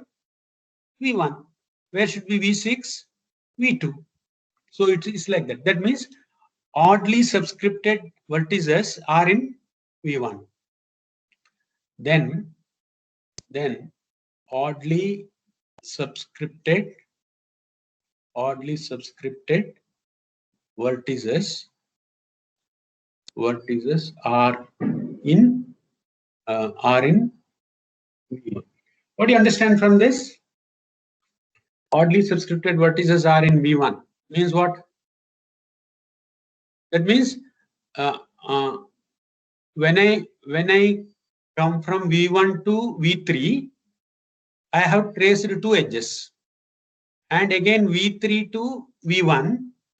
V1. Where should be V6? V2. So it is like that. That means oddly subscripted vertices are in V1. Then oddly subscripted vertices are in V1. What do you understand from this? Oddly subscripted vertices are in V1 means what? That means uh, uh, when I come from V1 to V3, I have traced two edges, and again V3 to V1,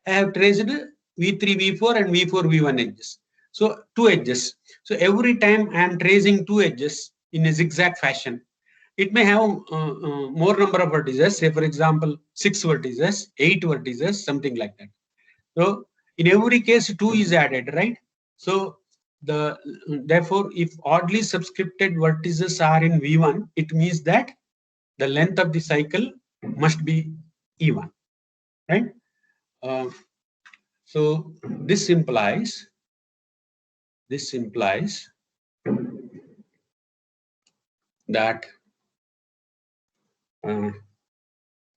I have traced V3 V4 and V4 V1 edges. So two edges. So every time I am tracing two edges in a zigzag fashion, it may have more number of vertices. Say for example, 6 vertices, 8 vertices, something like that. So in every case, 2 is added, right? So therefore, if oddly subscripted vertices are in V1, it means that the length of the cycle must be E1, right? So this implies that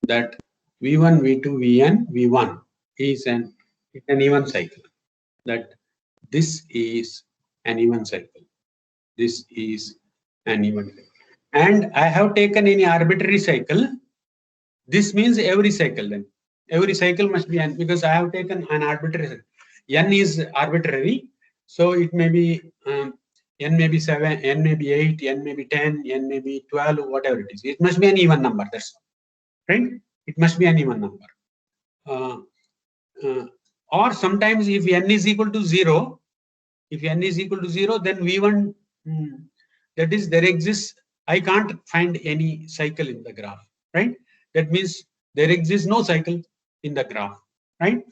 that V1, V2, Vn, V1 is an even cycle. That this is an even cycle. This is an even cycle. And I have taken any arbitrary cycle. This means every cycle then. Every cycle must be n, because I have taken an arbitrary cycle. N is arbitrary. So it may be n may be 7, n may be 8, n may be 10, n may be 12, whatever it is. It must be an even number. That's right. It must be an even number. Or sometimes if n is equal to 0, if n is equal to 0, then V1, that is, there exists, I can't find any cycle in the graph, right? That means there exists no cycle in the graph, right?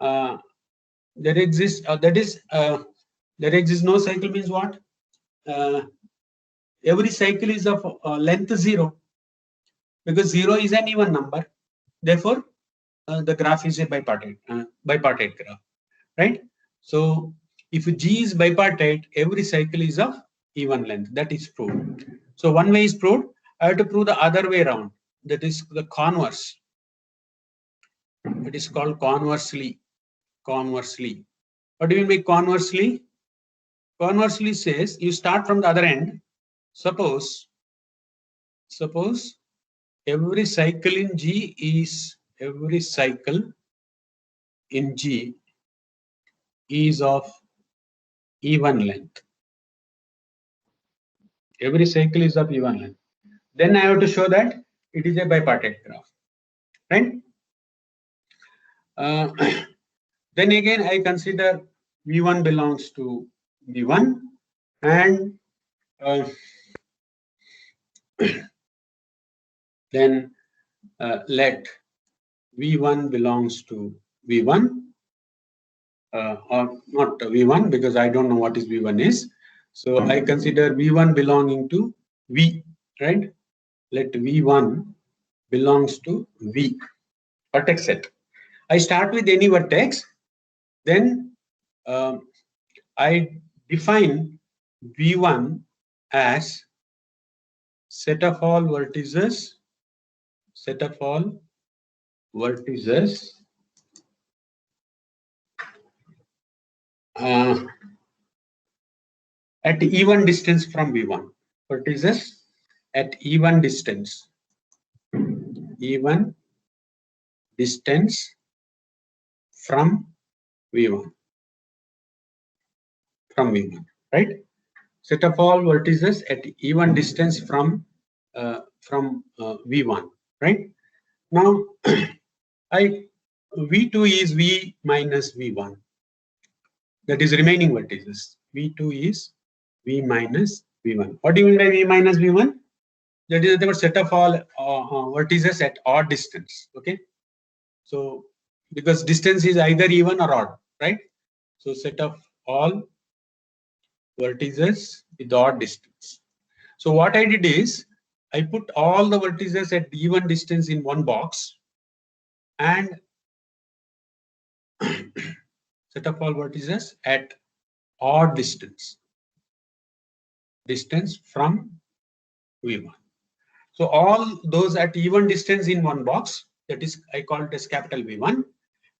There exists, there exists no cycle means what? Every cycle is of length 0, because 0 is an even number. Therefore, the graph is a bipartite graph, right? So if G is bipartite, every cycle is of even length. That is proved. So one way is proved. I have to prove the other way around. That is the converse. It is called conversely. Conversely. What do you mean by conversely? Conversely says you start from the other end. Suppose every cycle in G is of even length. Every cycle is of even length. Then I have to show that it is a bipartite graph, right? Then again, I consider V1 belongs to V1, and then let V1 belongs to V1, or not V1, because I don't know what is V1 is. So I consider V1 belonging to V, right? Let V1 belongs to V, vertex set. I start with any vertex, then I define V1 as set of all vertices at even distance from V1. Vertices at even distance from V1. Right? Set of all vertices at even distance from V1. Right? Now, V2 is V minus V1. That is remaining vertices. V2 is V minus V1. What do you mean by V minus V1? That is the set of all vertices at odd distance. Okay. So because distance is either even or odd, right? So set of all vertices with odd distance. So what I did is I put all the vertices at even distance in one box, and set of all vertices at odd distance from V1. So all those at even distance in one box, that is, I call it as capital V1,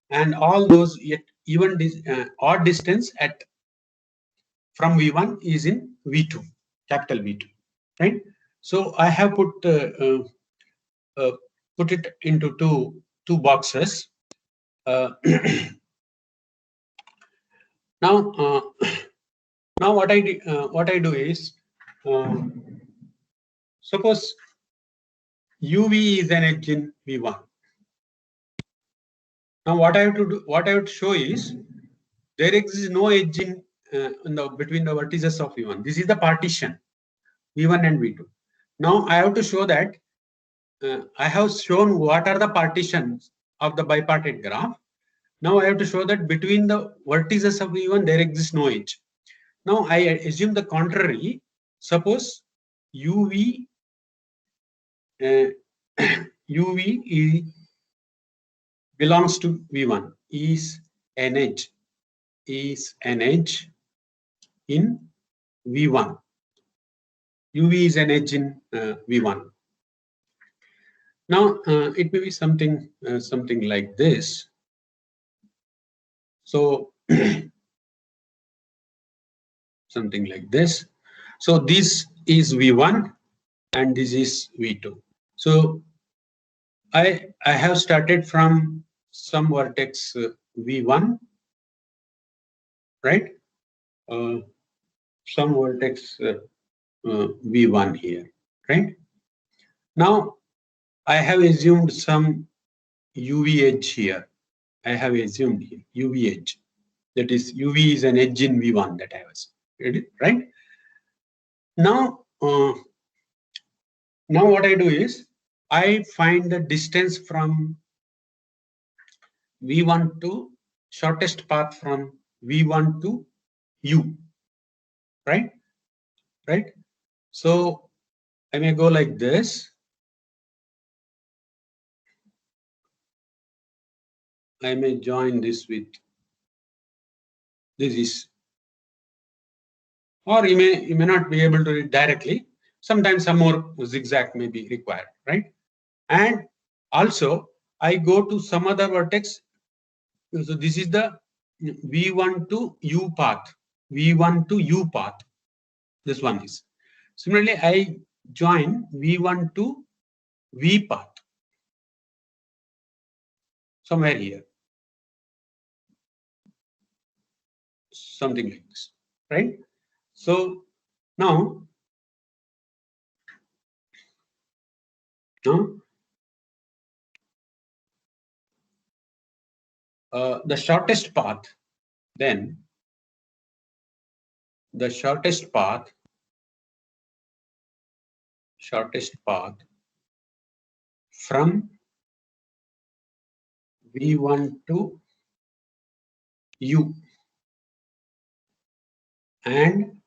and all those at even odd distance from V1 is in V2, capital V2, right? So I have put it into two boxes. Now what I do is, suppose UV is an edge in V1. Now what I have to show is there exists no edge in between the vertices of V1. This is the partition V1 and V2. Now I have to show that I have shown what are the partitions of the bipartite graph. Now I have to show that between the vertices of V1 there exists no edge. Now I assume the contrary. Suppose UV UV belongs to V1, is an edge in V1. UV is an edge in V1. Now it may be something like this. So something like this. So this is V1 and this is V2. So I have started from some vertex V1, right? Some vertex V1 here, right? Now I have assumed some UV edge here. I have assumed here UV edge. That is, UV is an edge in V1 that I was ready, right? Now what I do is I find the distance from V1 to shortest path from V1 to U, right? Right. So I may go like this. I may join this with this is, or you may not be able to read directly. Sometimes some more zigzag may be required, right? And also I go to some other vertex. So this is the V1 to U path. V1 to U path. This one is. Similarly, I join V1 to V path. Somewhere here. Something like this, right? So now the shortest path, then the shortest path from V1 to U and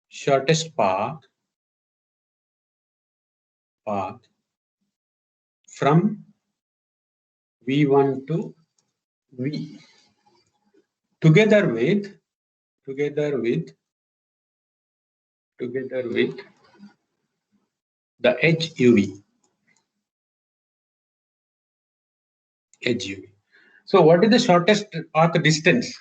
shortest path from V1 to V, together with the edge UV. So what is the shortest path distance?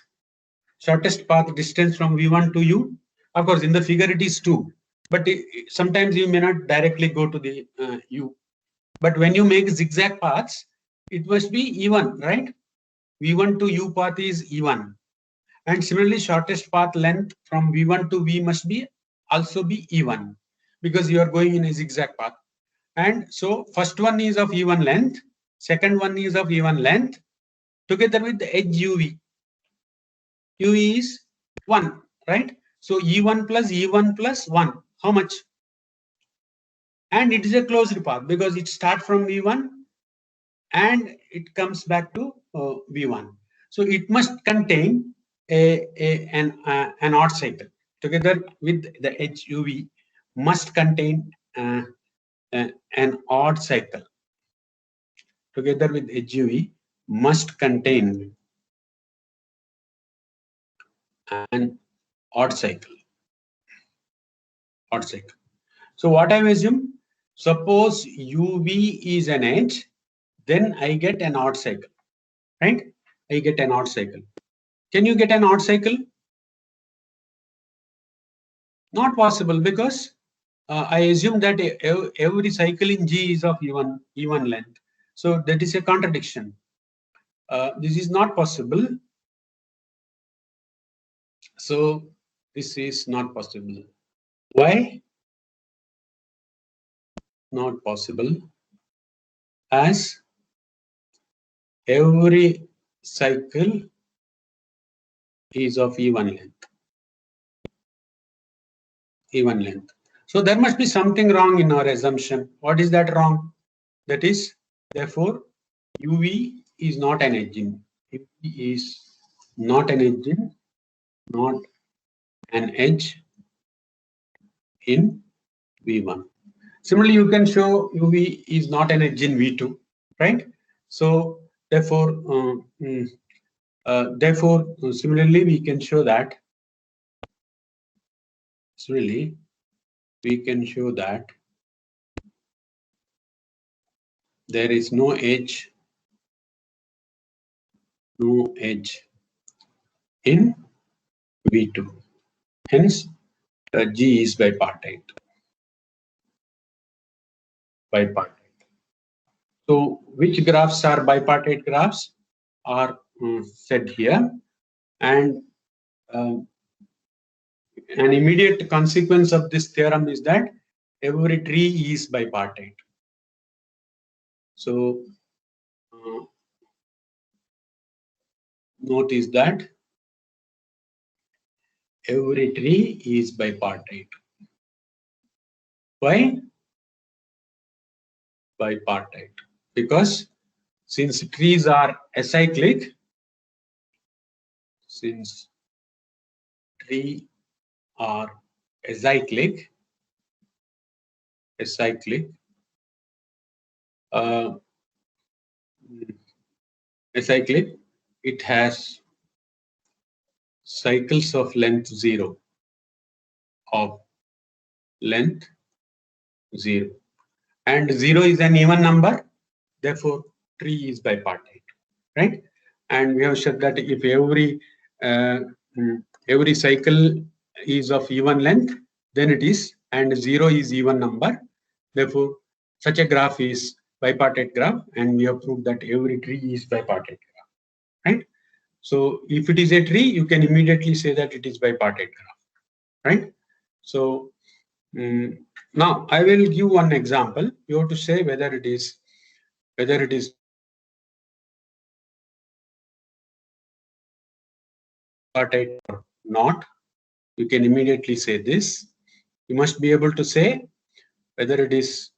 Shortest path distance from V1 to U? Of course, in the figure it is 2, but sometimes you may not directly go to the U. But when you make zigzag paths, it must be E1, right? V1 to U path is E1. And similarly, shortest path length from V1 to V must be also be E1, because you are going in a zigzag path. And so first one is of E1 length, second one is of E1 length, together with the edge UV. UV is 1, right? So E1 plus E1 plus 1, how much? And it is a closed path because it starts from V1 and it comes back to V1. So it must contain an odd cycle together with the edge UV must contain an odd cycle. Together with edge UV must contain an odd cycle. So what I assume, suppose UV is an edge, then I get an odd cycle, right? I get an odd cycle. Can you get an odd cycle? Not possible, because I assume that every cycle in G is of even length. So that is a contradiction. This is not possible. So this is not possible. Why? Not possible, as every cycle is of even length. Even length. So there must be something wrong in our assumption. What is that wrong? That is, therefore, UV is not an engine. UV is not an engine, not an edge in V1. Similarly, you can show UV is not an edge in V2, right? So therefore, similarly, we can show that. Similarly, we can show that there is no edge in V2. Hence, G is bipartite. So, which graphs are bipartite graphs are said here, and an immediate consequence of this theorem is that every tree is bipartite. So, note is that every tree is bipartite. Why? Bipartite. Because since trees are acyclic, acyclic, it has cycles of length 0. And 0 is an even number, therefore tree is bipartite, right? And we have said that if every cycle is of even length, then it is, and 0 is even number, therefore such a graph is bipartite graph, and we have proved that every tree is bipartite graph, right? So if it is a tree, you can immediately say that it is bipartite graph, right? So now I will give one example. You have to say whether it is bipartite or not. You can immediately say this. You must be able to say whether it is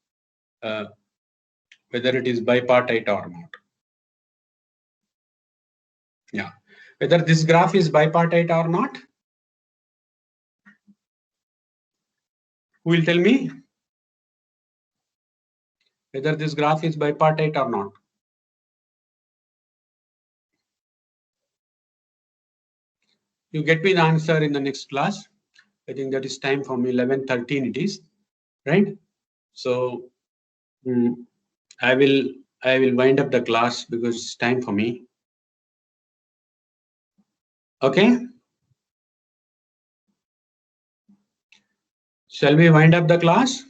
bipartite or not. Yeah, whether this graph is bipartite or not. Who will tell me whether this graph is bipartite or not? You get me the answer in the next class. I think that is time for me. 11:13 it is, right? So I will wind up the class because it's time for me. Okay. Shall we wind up the class?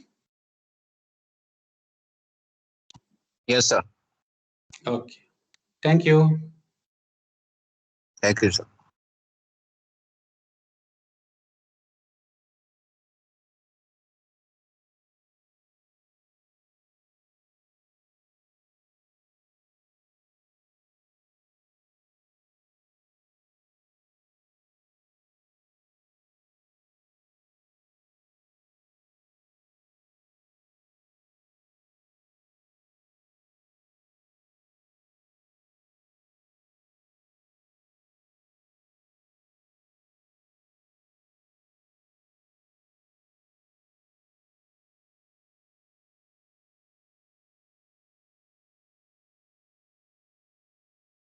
Yes, sir. Okay. Thank you. Thank you, sir.